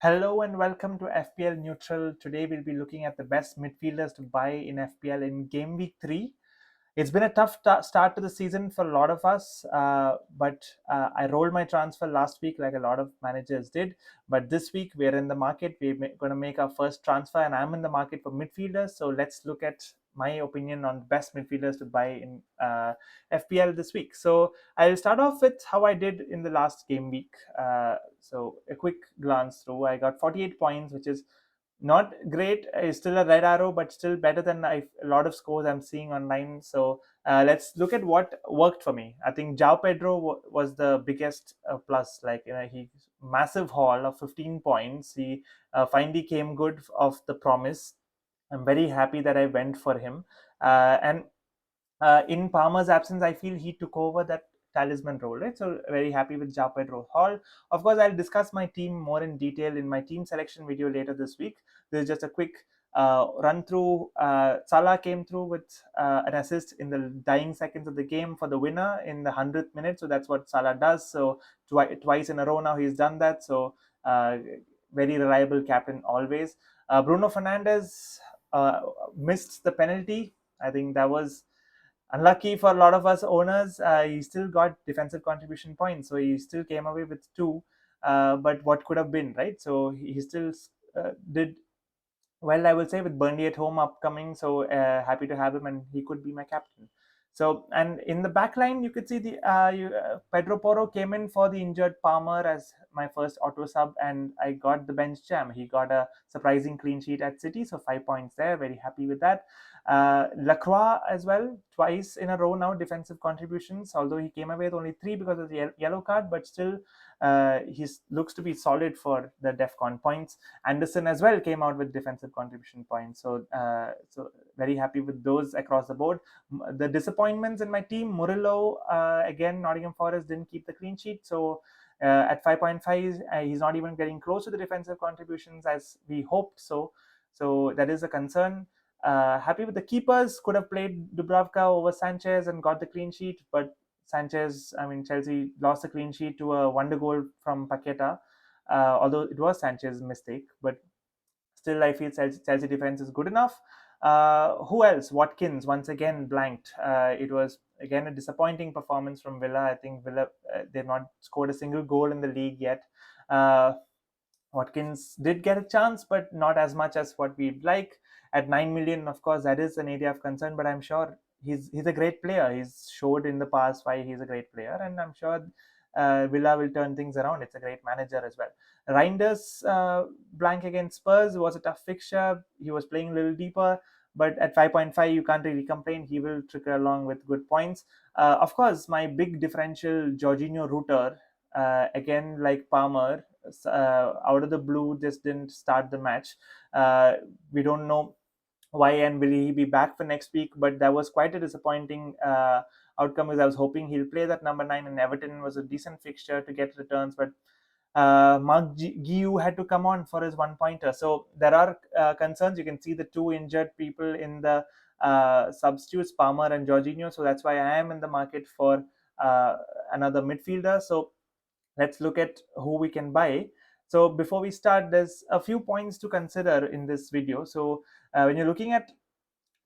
Hello and welcome to FPL Neutral. Today we'll be looking at the best midfielders to buy in FPL in Game Week 3. It's been a tough start to the season for a lot of us, but I rolled my transfer last week like a lot of managers did. But this week we're in the market. We're going to make our first transfer, and I'm in the market for midfielders. So let's look at my opinion on the best midfielders to buy in FPL this week. So I'll start off with how I did in the last game week. So a quick glance through. I got 48 points, which is not great. It's still a red arrow, but still better than a lot of scores I'm seeing online. So let's look at what worked for me. I think Jao Pedro was the biggest plus. Like he massive haul of 15 points. He finally came good of the promise. I'm very happy that I went for him. And in Palmer's absence, I feel he took over that talisman role, right? So very happy with Jao Pedro Hall. Of course, I'll discuss my team more in detail in my team selection video later this week. This is just a quick run through. Salah came through with an assist in the dying seconds of the game for the winner in the 100th minute. So that's what Salah does. So twice in a row now he's done that. So very reliable captain always. Bruno Fernandes uh, missed the penalty. I think that was unlucky for a lot of us owners. He still got defensive contribution points, so he still came away with two. But what could have been, right? So he still did well, I will say, with Burnley at home upcoming. So happy to have him, and he could be my captain. So, and in the back line, you could see Pedro Porro came in for the injured Palmer as my first auto sub, and I got the bench jam. He got a surprising clean sheet at City, so 5 points there. Very happy with that. Lacroix as well, twice in a row now, defensive contributions, although he came away with only three because of the yellow card, but still he looks to be solid for the DEFCON points. Anderson as well came out with defensive contribution points. So very happy with those across the board. The disappointments in my team, Murillo, again, Nottingham Forest didn't keep the clean sheet. So at 5.5, he's not even getting close to the defensive contributions as we hoped. So that is a concern. Happy with the keepers. Could have played Dubravka over Sanchez and got the clean sheet, but Sanchez, I mean, Chelsea lost the clean sheet to a wonder goal from Paqueta, although it was Sanchez's mistake. But still, I feel Chelsea defense is good enough. Who else? Watkins once again blanked. It was again a disappointing performance from Villa. I think Villa they've not scored a single goal in the league yet. Uh, Watkins did get a chance, but not as much as what we'd like. At 9 million, of course, that is an area of concern. But I'm sure he's a great player. He's showed in the past why he's a great player, and I'm sure Villa will turn things around. It's a great manager as well. Reinders blank against Spurs was a tough fixture. He was playing a little deeper, but at 5.5, you can't really complain. He will trickle along with good points. Of course, my big differential, Jorginho Ruter, again, like Palmer, out of the blue, just didn't start the match. We don't know why and will he be back for next week, but that was quite a disappointing outcome because I was hoping he'll play that number 9, and Everton was a decent fixture to get returns, but Mark Giu had to come on for his one pointer. So there are concerns. You can see the two injured people in the substitutes, Palmer and Jorginho. So that's why I am in the market for another midfielder. So let's look at who we can buy. So before we start, there's a few points to consider in this video. So when you're looking at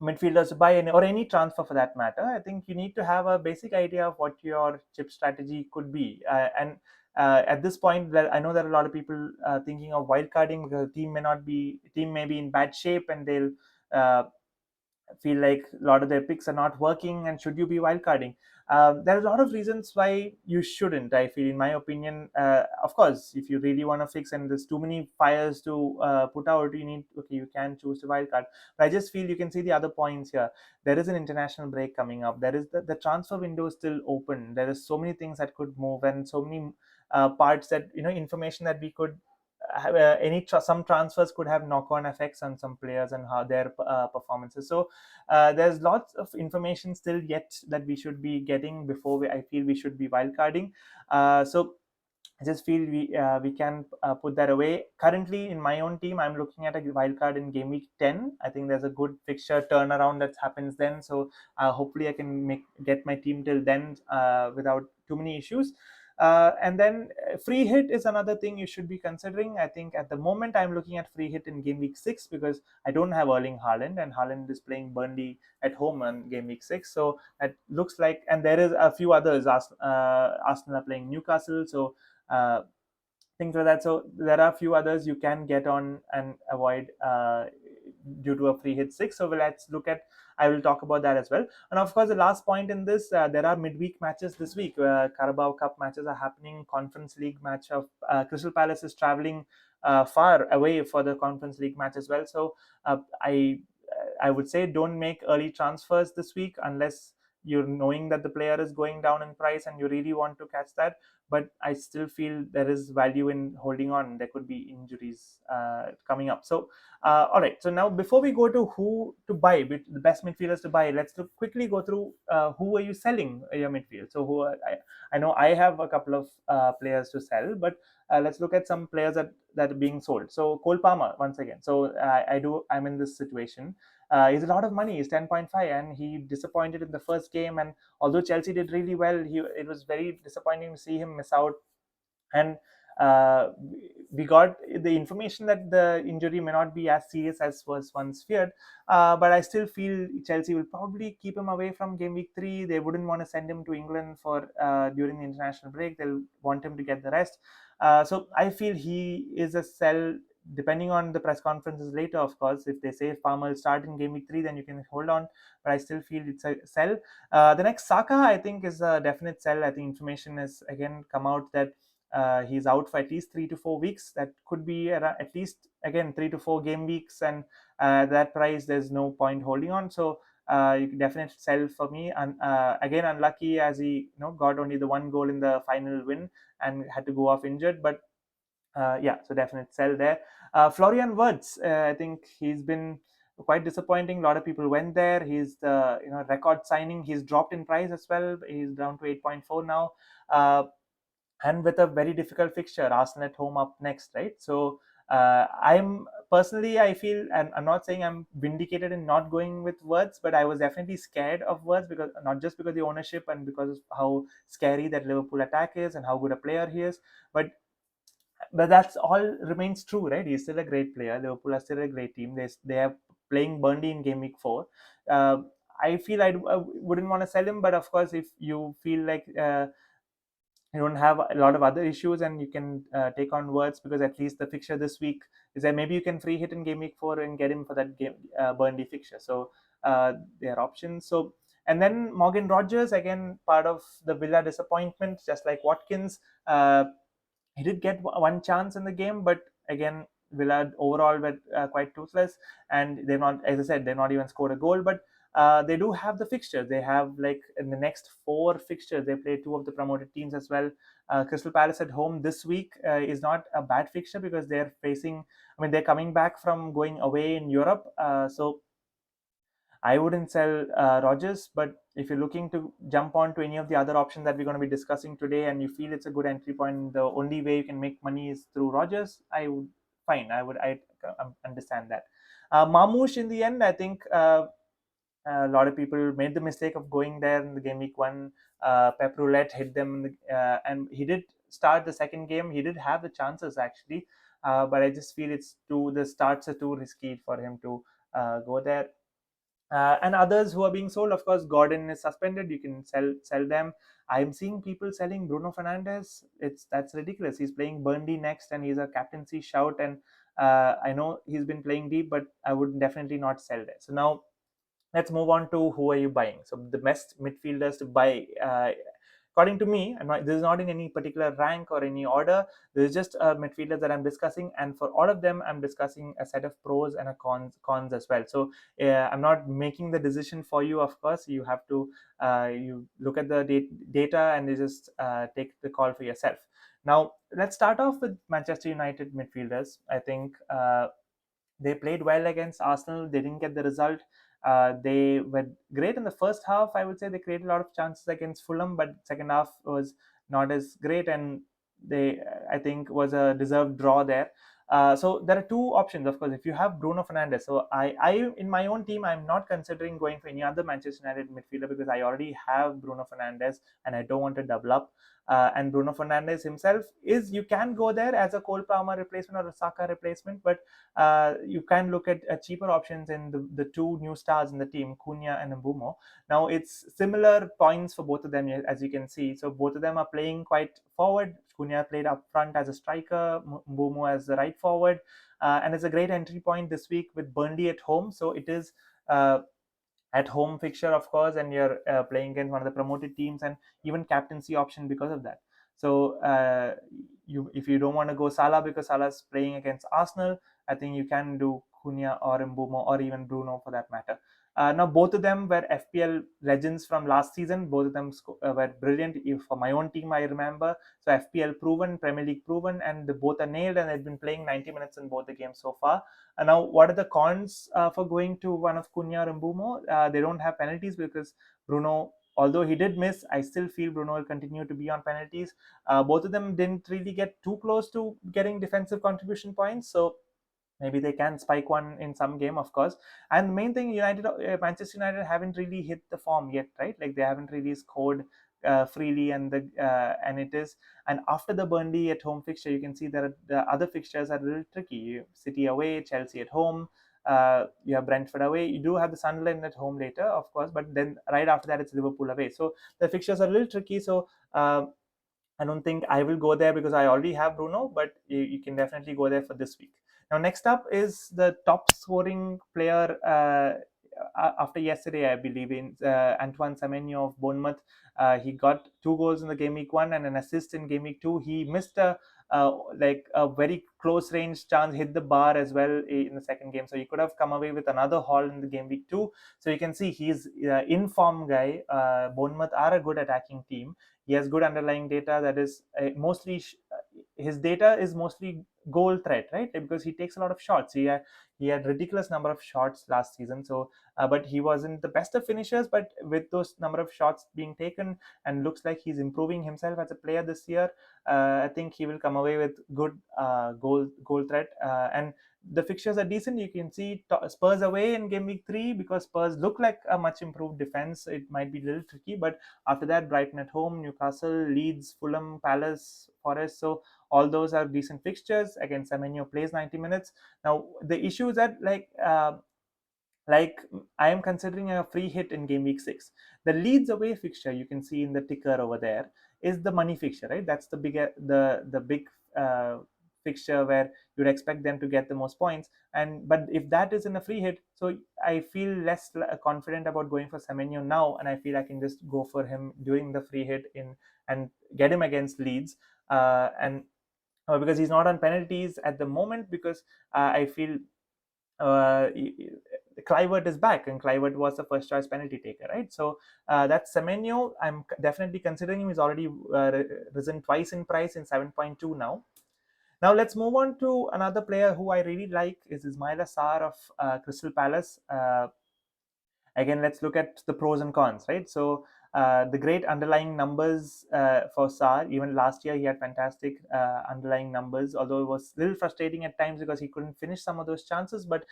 midfielders to buy or any transfer for that matter, I think you need to have a basic idea of what your chip strategy could be. And at this point, I know there are a lot of people thinking of wildcarding because the team may be in bad shape, and they'll uh, feel like a lot of their picks are not working, and should you be wildcarding? There are a lot of reasons why you shouldn't, I feel, in my opinion. Of course, if you really want to fix and there's too many fires to put out, you can choose to wildcard. But I just feel you can see the other points here. There is an international break coming up. There is the transfer window is still open. There is so many things that could move, and so many parts that, information that we could some transfers could have knock-on effects on some players and how their performances. So there's lots of information still yet that we should be getting before I feel we should be wildcarding. So I just feel we can put that away. Currently, in my own team, I'm looking at a wildcard in game week 10. I think there's a good fixture turnaround that happens then. So hopefully, I can get my team till then without too many issues. And then free hit is another thing you should be considering. I think at the moment I'm looking at free hit in game week 6 because I don't have Erling Haaland, and Haaland is playing Burnley at home on game week 6. So it looks like, and there is a few others. Arsenal are playing Newcastle, so things like that. So there are a few others you can get on and avoid due to a free hit 6. So let's look at. I will talk about that as well. And of course, the last point in this, there are midweek matches this week. Carabao Cup matches are happening. Conference League match of Crystal Palace is traveling far away for the Conference League match as well. So I would say don't make early transfers this week unless you're knowing that the player is going down in price and you really want to catch that. But I still feel there is value in holding on. There could be injuries coming up. So, all right. So now, before we go to who to buy, the best midfielders to buy, let's quickly go through who are you selling your midfield. So, I know I have a couple of players to sell, but let's look at some players that are being sold. So, Cole Palmer once again. So, I'm in this situation. He's a lot of money. He's 10.5, and he disappointed in the first game. And although Chelsea did really well, it was very disappointing to see him miss out. And uh, we got the information that the injury may not be as serious as was once feared. But I still feel Chelsea will probably keep him away from game week 3. They wouldn't want to send him to England for during the international break. They'll want him to get the rest. So I feel he is a sell depending on the press conferences later. Of course, if they say if Palmer will start in game week 3, then you can hold on. But I still feel it's a sell. The next Saka, I think, is a definite sell. I think information has again come out that he's out for at least 3 to 4 weeks. That could be at least again 3 to 4 game weeks, and that price there's no point holding on. So you can definitely sell for me. And again, unlucky as he got only the one goal in the final win and had to go off injured. But yeah, so definite sell there. Florian Wirtz, I think he's been quite disappointing. A lot of people went there. He's the record signing. He's dropped in price as well. He's down to 8.4 now. And with a very difficult fixture, Arsenal at home up next, right? So I'm personally, I feel, and I'm not saying I'm vindicated in not going with Words, but I was definitely scared of Words, because not just because of the ownership and because of how scary that Liverpool attack is and how good a player he is, but that's all remains true, right? He's still a great player. Liverpool are still a great team. They are playing Burnley in game week 4. Uh, I feel I wouldn't want to sell him, but of course, if you feel like you don't have a lot of other issues and you can take on Words, because at least the fixture this week is that maybe you can free hit in game week 4 and get him for that game Burnley fixture. So there are options. So, and then Morgan Rogers, again part of the Villa disappointment, just like Watkins. He did get one chance in the game, but again, Villa overall were quite toothless, and they're not, as I said, they're not even scored a goal. But they do have the fixtures. They have, like, in the next 4 fixtures, they play two of the promoted teams as well. Crystal Palace at home this week is not a bad fixture because they're facing. I mean, they're coming back from going away in Europe, so I wouldn't sell Rogers, but if you're looking to jump on to any of the other options that we're going to be discussing today, and you feel it's a good entry point, the only way you can make money is through Rogers, I would fine. I understand that. Mamouche, in the end, I think a lot of people made the mistake of going there in the game week 1. Pep Roulette hit them, and he did start the second game. He did have the chances actually, but I just feel the starts are too risky for him to go there. And others who are being sold, of course, Gordon is suspended. You can sell them. I'm seeing people selling Bruno Fernandes. That's ridiculous. He's playing Burnley next, and he's a captaincy shout. And I know he's been playing deep, but I would definitely not sell there. So now let's move on to who are you buying. So the best midfielders to buy. According to me, this is not in any particular rank or any order. This is just a midfielder that I'm discussing, and for all of them, I'm discussing a set of pros and a cons as well. So I'm not making the decision for you. Of course, you have to you look at the data and you just take the call for yourself. Now, let's start off with Manchester United midfielders. I think they played well against Arsenal. They didn't get the result. They were great in the first half. I would say they created a lot of chances against Fulham, but second half was not as great, and I think, was a deserved draw there. So there are two options, of course. If you have Bruno Fernandes, so I in my own team, I'm not considering going for any other Manchester United midfielder because I already have Bruno Fernandes and I don't want to double up. And Bruno Fernandes himself is, you can go there as a Cole Palmer replacement or a Saka replacement, but you can look at cheaper options in the two new stars in the team, Cunha and Mbeumo. Now it's similar points for both of them, as you can see. So both of them are playing quite forward. Cunha played up front as a striker, Mbeumo as the right forward, and it's a great entry point this week with Burnley at home. So it is. At home fixture, of course, and you're playing against one of the promoted teams, and even captaincy option because of that. So you, if you don't want to go Salah because Salah's playing against Arsenal, I think you can do Cunha or Mbeumo or even Bruno for that matter. Now both of them were FPL legends from last season. Both of them were brilliant. For my own team, I remember. So FPL proven, Premier League proven, and both are nailed, and they've been playing 90 minutes in both the games so far. And now, what are the cons for going to one of Cunha or Mbeumo? They don't have penalties because Bruno, although he did miss, I still feel Bruno will continue to be on penalties. Both of them didn't really get too close to getting defensive contribution points, so maybe they can spike one in some game, of course. And the main thing, Manchester United haven't really hit the form yet, right? Like they haven't really scored freely, and it is. And after the Burnley at home fixture, you can see that the other fixtures are a little tricky. City away, Chelsea at home. You have Brentford away. You do have the Sunderland at home later, of course, but then right after that it's Liverpool away. So the fixtures are a little tricky. So I don't think I will go there because I already have Bruno, but you can definitely go there for this week. Now, next up is the top scoring player after yesterday, I believe, in Antoine Semenyo of Bournemouth. He got 2 goals in the game week 1 and an assist in game week 2. He missed like a very close range chance, hit the bar as well in the second game. So he could have come away with another haul in the game week 2. So you can see he's in form guy. Bournemouth are a good attacking team. He has good underlying data that is mostly his data is mostly goal threat, right? Because he takes a lot of shots. He had ridiculous number of shots last season. So but he wasn't the best of finishers, but with those number of shots being taken, and looks like he's improving himself as a player this year, I think he will come away with good goal threat. And the fixtures are decent. You can see Spurs away in game week 3 because Spurs look like a much improved defense. It might be a little tricky, but after that, Brighton at home, Newcastle, Leeds, Fulham, Palace, Forest. So all those are decent fixtures. Again, Semenyo plays 90 minutes. Now the issue is that like I am considering a free hit in game week 6. The Leeds away fixture you can see in the ticker over there is the money fixture, right? That's the big fixture where you'd expect them to get the most points. And but if that is in a free hit, so I feel less confident about going for Semenyo now, and I feel I can just go for him during the free hit in and get him against Leeds. And because he's not on penalties at the moment, because I feel uh, Clivert is back, and Clivert was the first choice penalty taker, right? So that's Semenyo. I'm definitely considering him. He's already risen twice in price in 7.2 now. Now let's move on to another player who I really like is Ismaila Sarr of Crystal Palace. Again, let's look at the pros and cons, right? So the great underlying numbers for Sarr, even last year he had fantastic underlying numbers, although it was a little frustrating at times because he couldn't finish some of those chances, but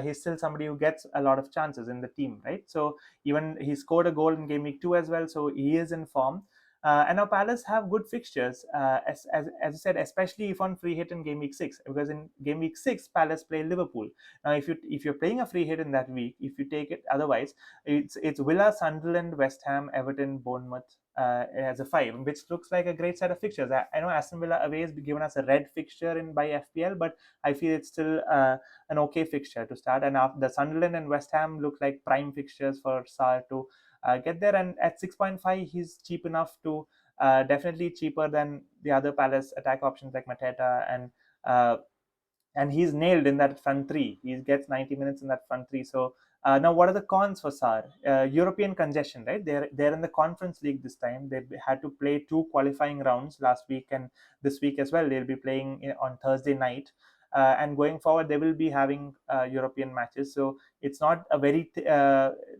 he's still somebody who gets a lot of chances in the team, right? So even he scored a goal in game week 2 as well, so he is in form. And now Palace have good fixtures, as I said, especially if on free hit in game week 6, because in game week 6 Palace play Liverpool. Now, if you're playing a free hit in that week, if you take it, otherwise it's Villa, Sunderland, West Ham, Everton, Bournemouth as a 5, which looks like a great set of fixtures. I know Aston Villa away has given us a red fixture in by FPL, but I feel it's still an okay fixture to start. And after the Sunderland and West Ham look like prime fixtures for Sarr to get there. And at 6.5, he's cheap enough to definitely cheaper than the other Palace attack options like Mateta uh, and he's nailed in that front three. He gets 90 minutes in that front three. So now, what are the cons for Sarr? European congestion, right? They're in the Conference League this time. They had to play 2 qualifying rounds last week and this week as well. They'll be playing on Thursday night. And going forward, they will be having European matches. So it's not a very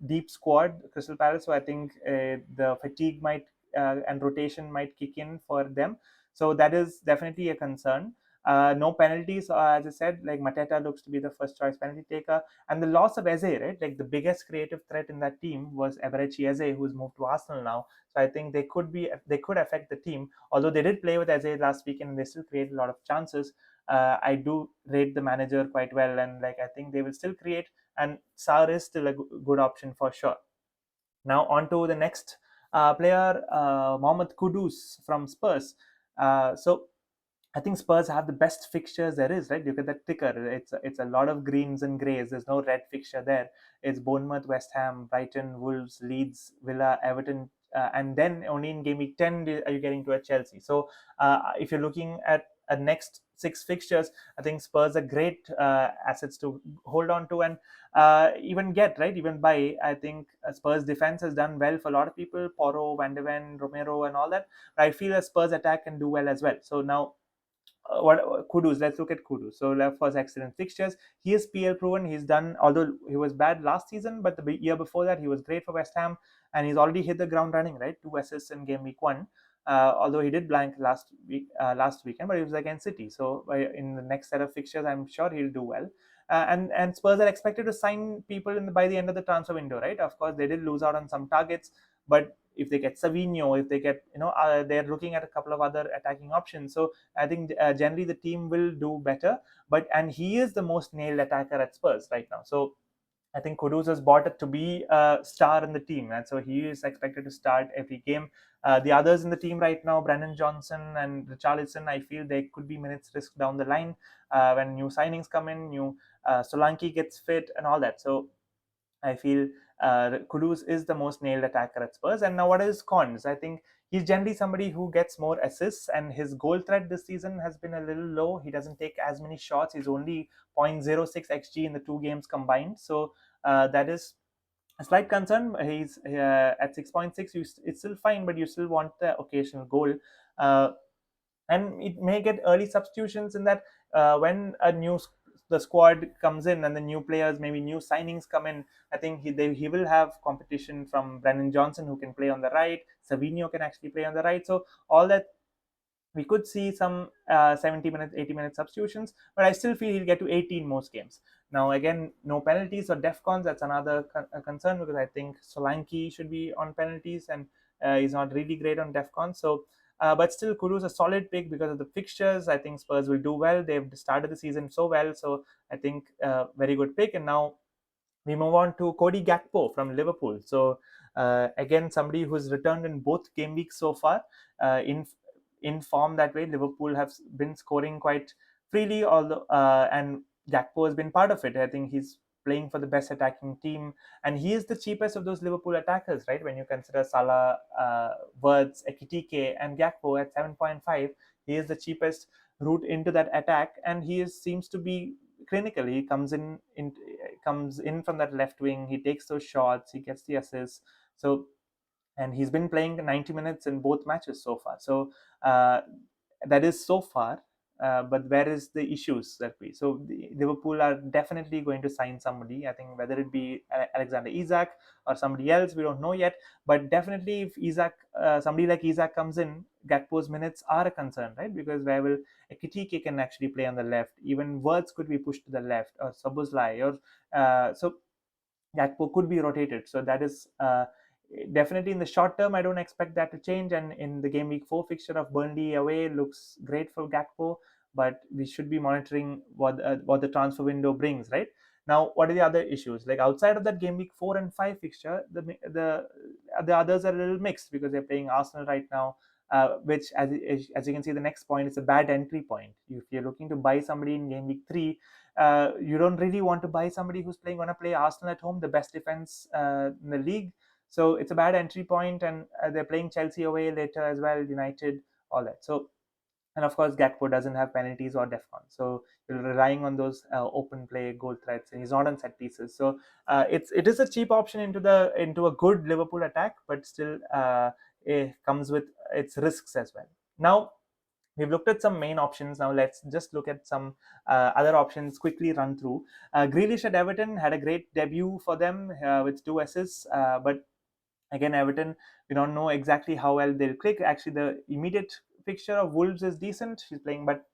deep squad, Crystal Palace. So I think the fatigue might and rotation might kick in for them. So that is definitely a concern. No penalties, as I said, like Mateta looks to be the first choice penalty taker. And the loss of Eze, right? Like the biggest creative threat in that team was Eberechi Eze, who's moved to Arsenal now. So I think they could affect the team. Although they did play with Eze last week and they still create a lot of chances. I do rate the manager quite well, and like I think they will still create. And Sarr is still a good option for sure. Now on to the next player, Mohamed Kudus from Spurs. So I think Spurs have the best fixtures there is, right? Look at that ticker. It's a lot of greens and greys. There's no red fixture there. It's Bournemouth, West Ham, Brighton, Wolves, Leeds, Villa, Everton, and then only in game week 10 are you getting to a Chelsea. So if you're looking at a next six fixtures, I think Spurs are great assets to hold on to and even get, right, even buy. I think Spurs defense has done well for a lot of people, Porro, Van de Ven, Romero, and all that. But I feel a Spurs attack can do well as well. So now what Kudus? Let's look at Kudus. So left was excellent fixtures. He is PL proven. He's done, although he was bad last season, but the year before that he was great for West Ham, and he's already hit the ground running. Right, 2 assists in game week 1. Although he did blank last weekend, but it was against City. So in the next set of fixtures, I'm sure he'll do well. And Spurs are expected to sign people by the end of the transfer window, right? Of course, they did lose out on some targets, but if they get Semenyo, if they get, they're looking at a couple of other attacking options. So I think generally the team will do better. And he is the most nailed attacker at Spurs right now. So I think Kudus has bought it to be a star in the team, and so he is expected to start every game. The others in the team right now, Brennan Johnson and Richarlison, I feel they could be minutes risk down the line when new signings come in, new Solanke gets fit, and all that. So I feel Kudus is the most nailed attacker at Spurs. And now, what is cons? I think he's generally somebody who gets more assists, and his goal threat this season has been a little low. He doesn't take as many shots. He's only 0.06 xG in the two games combined. So that is a slight concern. He's at 6.6. It's still fine, but you still want the occasional goal. Uh, and it may get early substitutions in that when the squad comes in and the new players, maybe new signings come in. I think he will have competition from Brennan Johnson, who can play on the right. Savinho can actually play on the right. So all that, we could see some 70 minutes, 80 minute substitutions, but I still feel he'll get to 18 most games. Now, again, no penalties or DEFCONs. That's another concern, because I think Solanke should be on penalties, and he's not really great on DEFCONs. So, but still, Kudus a solid pick because of the fixtures. I think Spurs will do well. They've started the season so well. So, I think very good pick. And now we move on to Cody Gakpo from Liverpool. So again, somebody who's returned in both game weeks so far. In form that way, Liverpool have been scoring quite freely, although and Gakpo has been part of it. I think he's playing for the best attacking team, and he is the cheapest of those Liverpool attackers, right? When you consider Salah, Wirtz, Ekitike, and Gakpo at 7.5, he is the cheapest route into that attack, and seems to be clinical. He comes in from that left wing. He takes those shots. He gets the assists. So, and he's been playing 90 minutes in both matches so far. So uh, that is so far. But where is the issues that we? So Liverpool are definitely going to sign somebody. I think whether it be Alexander Isak or somebody else, we don't know yet. But definitely, if somebody like Isak comes in, Gakpo's minutes are a concern, right? Because where will Ekitike can actually play on the left? Even Wirtz could be pushed to the left, or Szoboszlai, or so Gakpo could be rotated. So that is definitely in the short term. I don't expect that to change. And in the game week 4 fixture of Burnley away, looks great for Gakpo. But we should be monitoring what the transfer window brings, right? Now, what are the other issues? Like outside of that game week 4 and 5 fixture, the others are a little mixed because they're playing Arsenal right now. Which, as you can see, the next point is a bad entry point. If you're looking to buy somebody in game week 3, you don't really want to buy somebody who's going to play Arsenal at home, the best defense in the league. So it's a bad entry point, and they're playing Chelsea away later as well, United, all that. So, and of course, Gakpo doesn't have penalties or DEFCON, so you're relying on those open play goal threats, and he's not on set pieces. So it is a cheap option into a good Liverpool attack, but still it comes with its risks as well. Now, we've looked at some main options. Now let's just look at some other options, quickly run through. Grealish at Everton had a great debut for them with 2 assists, but again, Everton, we don't know exactly how well they'll click. Actually, the immediate fixture of Wolves is decent. She's playing, but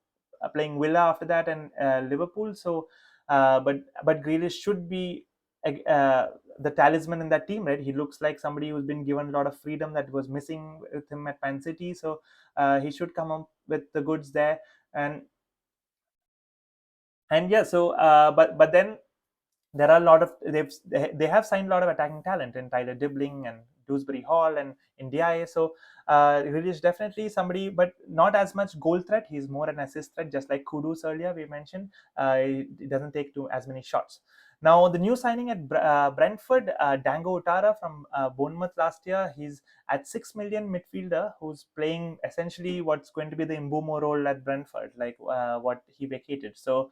playing Villa after that and Liverpool. So, but Grealish should be uh, the talisman in that team, right? He looks like somebody who's been given a lot of freedom that was missing with him at Man City. So he should come up with the goods there. And yeah, so but then there are a lot of they have signed a lot of attacking talent in Tyler Dibling and Dewsbury Hall and in DIA. So really is definitely somebody, but not as much goal threat. He's more an assist threat, just like Kudus earlier we mentioned. He doesn't take too as many shots. Now the new signing at Brentford, Dango Utara from Bournemouth last year. He's at 6 million midfielder who's playing essentially what's going to be the Mbeumo role at Brentford, like what he vacated. So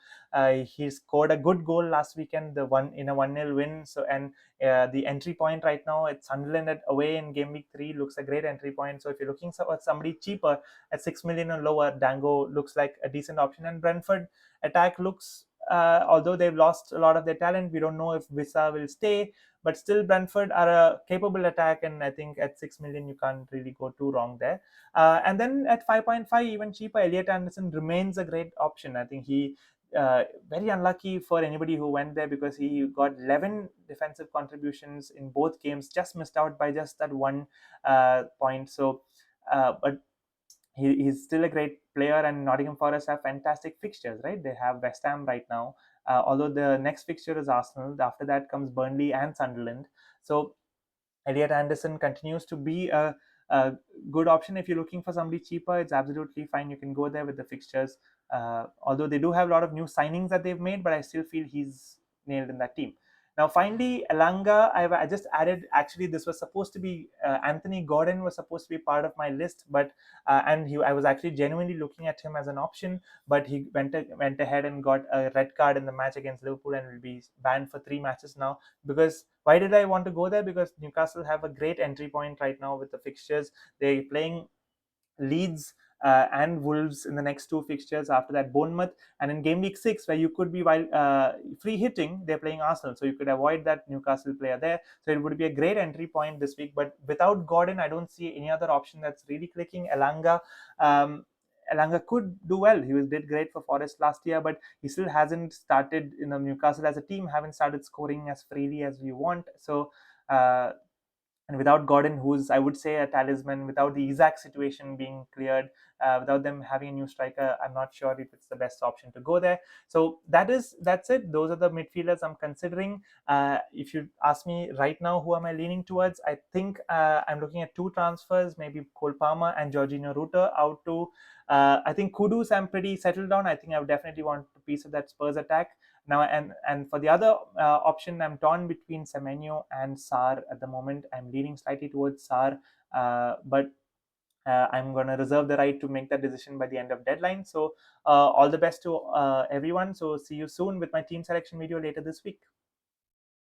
he scored a good goal last weekend, the one in a 1-0 win. So and the entry point right now it's Sunderland at away in game week 3 looks a great entry point. So if you're looking for somebody cheaper at 6 million or lower, Dango looks like a decent option. And Brentford attack looks, although they've lost a lot of their talent, we don't know if Visa will stay. But still, Brentford are a capable attack, and I think at 6 million you can't really go too wrong there. And then at 5.5, even cheaper, Elliot Anderson remains a great option. I think he very unlucky for anybody who went there because he got 11 defensive contributions in both games, just missed out by just that one point. So, but he's still a great player, and Nottingham Forest have fantastic fixtures, right? They have West Ham right now, although the next fixture is Arsenal. After that comes Burnley and Sunderland. So Elliot Anderson continues to be a good option. If you're looking for somebody cheaper, it's absolutely fine. You can go there with the fixtures. Although they do have a lot of new signings that they've made, but I still feel he's nailed in that team. Now, finally, Elanga, I just added. Actually, this was supposed to be Anthony Gordon was supposed to be part of my list, but I was actually genuinely looking at him as an option, but he went ahead and got a red card in the match against Liverpool and will be banned for 3 matches now. Because why did I want to go there? Because Newcastle have a great entry point right now with the fixtures. They're playing Leeds and Wolves in the next two fixtures. After that, Bournemouth, and in game week 6, where you could be while free hitting, they're playing Arsenal, so you could avoid that Newcastle player there. So it would be a great entry point this week. But without Gordon, I don't see any other option that's really clicking. Um, Elanga could do well. He did great for Forest last year, but he still hasn't started. Newcastle as a team haven't started scoring as freely as we want. So. And without Gordon, who's I would say a talisman, without the Isaac situation being cleared, without them having a new striker, I'm not sure if it's the best option to go there. So that's it. Those are the midfielders I'm considering. If you ask me right now, who am I leaning towards? I think I'm looking at two transfers, maybe Cole Palmer and Jorginho Rutter out to. I think Kudus, I'm pretty settled on. I think I would definitely want a piece of that Spurs attack now. And for the other option, I'm torn between Semenyo and Sarr at the moment. I'm leaning slightly towards Sarr, but I'm going to reserve the right to make that decision by the end of deadline. So all the best to everyone. So see you soon with my team selection video later this week.